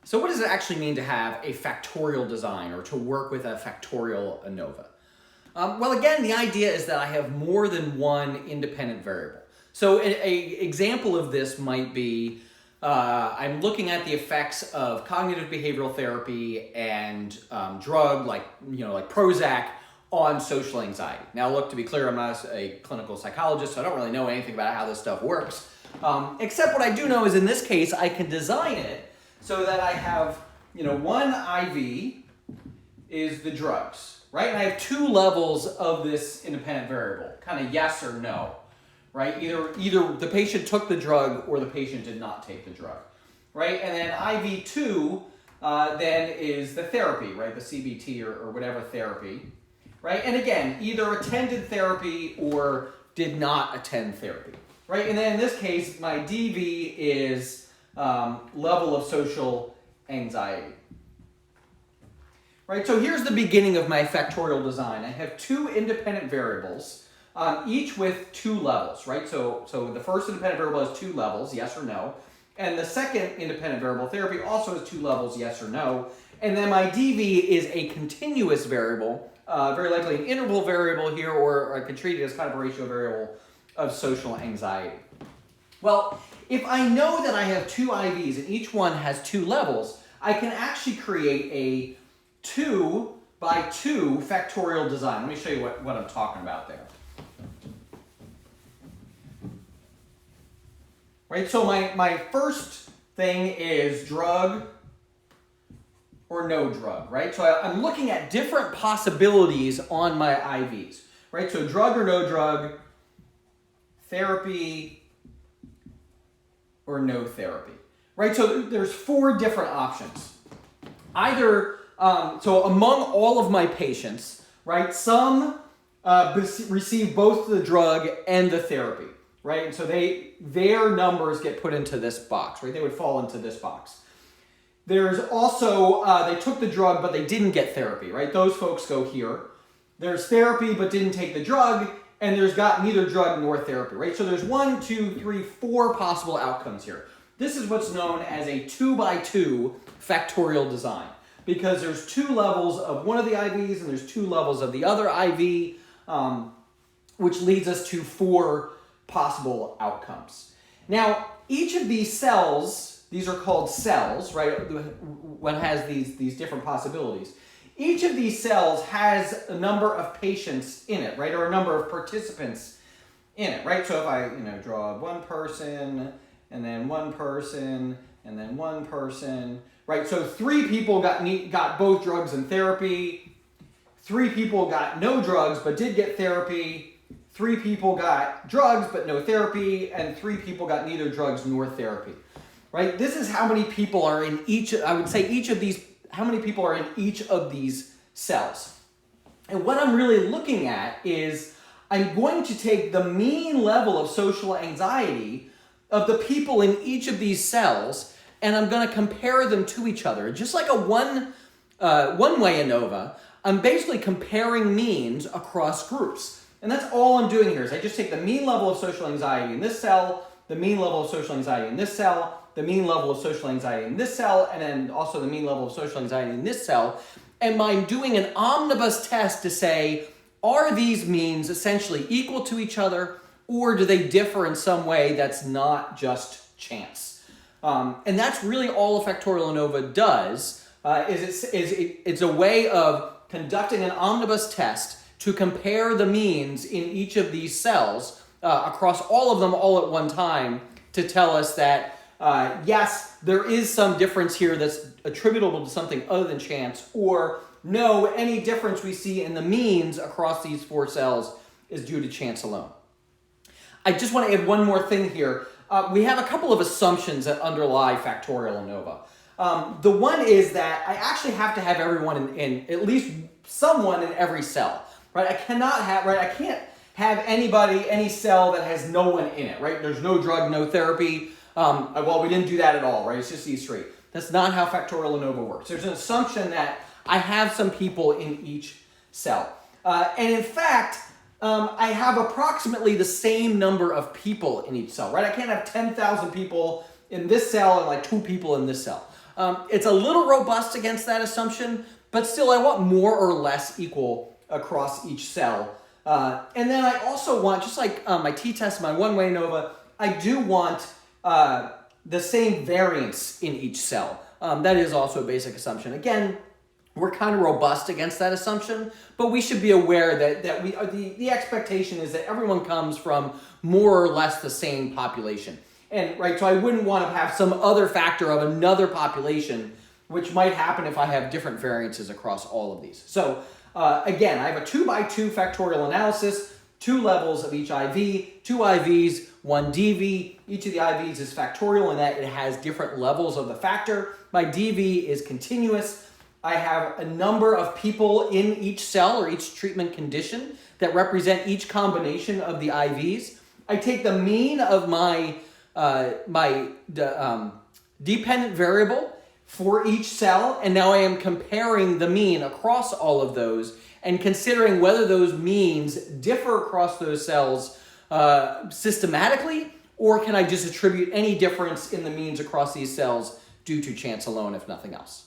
So what does it actually mean to have a factorial design or to work with a factorial ANOVA? Well, again, the idea is that I have more than one independent variable. So an example of this might be I'm looking at the effects of cognitive behavioral therapy and drug like Prozac on social anxiety. Now, look, to be clear, I'm not a clinical psychologist, so I don't really know anything about how this stuff works. Except what I do know is in this case, I can design it so that I have, one IV is the drugs, right? And I have two levels of this independent variable, kind of yes or no, right? Either the patient took the drug or the patient did not take the drug, right? And then IV2 then is the therapy, right? The CBT or whatever therapy, right? And again, either attended therapy or did not attend therapy, right? And then in this case, my DV is level of social anxiety. Right, so here's the beginning of my factorial design. I have two independent variables, each with two levels, right? So the first independent variable has two levels, yes or no. And the second independent variable, therapy, also has two levels, yes or no. And then my DV is a continuous variable, very likely an interval variable here, or I could treat it as kind of a ratio variable of social anxiety. Well, if I know that I have two IVs and each one has two levels, I can actually create a 2 by 2 factorial design. Let me show you what I'm talking about there. Right, so my first thing is drug or no drug, right? So I'm looking at different possibilities on my IVs, right? So drug or no drug, therapy, or no therapy, right? So there's four different options. Either, so among all of my patients, right, some receive both the drug and the therapy, right? And so their numbers get put into this box, right? They would fall into this box. There's also, they took the drug, but they didn't get therapy, right? Those folks go here. There's therapy, but didn't take the drug, and there's got neither drug nor therapy, right? So there's 1, 2, 3, 4 possible outcomes here. This is what's known as a 2 by 2 factorial design, because there's two levels of one of the IVs and there's two levels of the other IV, which leads us to 4 possible outcomes. Now, each of these cells, these are called cells, right? What has these different possibilities. Each of these cells has a number of patients in it, right? Or a number of participants in it, right? So if I, draw one person, and then one person, and then one person, right? So 3 people got both drugs and therapy. 3 people got no drugs but did get therapy. 3 people got drugs but no therapy, and 3 people got neither drugs nor therapy, right? This is how many people are in each, I would say each of these, how many people are in each of these cells. And what I'm really looking at is I'm going to take the mean level of social anxiety of the people in each of these cells, and I'm going to compare them to each other. Just like a one-way ANOVA, I'm basically comparing means across groups. And that's all I'm doing here is I just take the mean level of social anxiety in this cell, the mean level of social anxiety in this cell, the mean level of social anxiety in this cell, and then also the mean level of social anxiety in this cell. And I'm doing an omnibus test to say, are these means essentially equal to each other, or do they differ in some way that's not just chance? And that's really all a factorial ANOVA does, it's a way of conducting an omnibus test to compare the means in each of these cells across all of them all at one time to tell us that yes, there is some difference here that's attributable to something other than chance, or no, any difference we see in the means across these 4 cells is due to chance alone. I just want to add one more thing here. We have a couple of assumptions that underlie factorial ANOVA. The one is that I actually have to have everyone in at least someone in every cell, right? I can't have any cell that has no one in it, right? There's no drug, no therapy. Well, we didn't do that at all, right? It's just these 3. That's not how factorial ANOVA works. There's an assumption that I have some people in each cell. And in fact, I have approximately the same number of people in each cell, right? I can't have 10,000 people in this cell and like 2 people in this cell. It's a little robust against that assumption, but still I want more or less equal across each cell. And then I also want, just like my t-test, my one-way ANOVA, I do want the same variance in each cell. That is also a basic assumption. Again, we're kind of robust against that assumption, but we should be aware that the expectation is that everyone comes from more or less the same population. And right, so I wouldn't want to have some other factor of another population, which might happen if I have different variances across all of these. So again, I have a 2x2 factorial analysis, 2 levels of each IV, 2 IVs, 1 DV. Each of the IVs is factorial in that it has different levels of the factor. My DV is continuous. I have a number of people in each cell or each treatment condition that represent each combination of the IVs. I take the mean of my dependent variable for each cell, and now I am comparing the mean across all of those and considering whether those means differ across those cells systematically, or can I just attribute any difference in the means across these cells due to chance alone, if nothing else.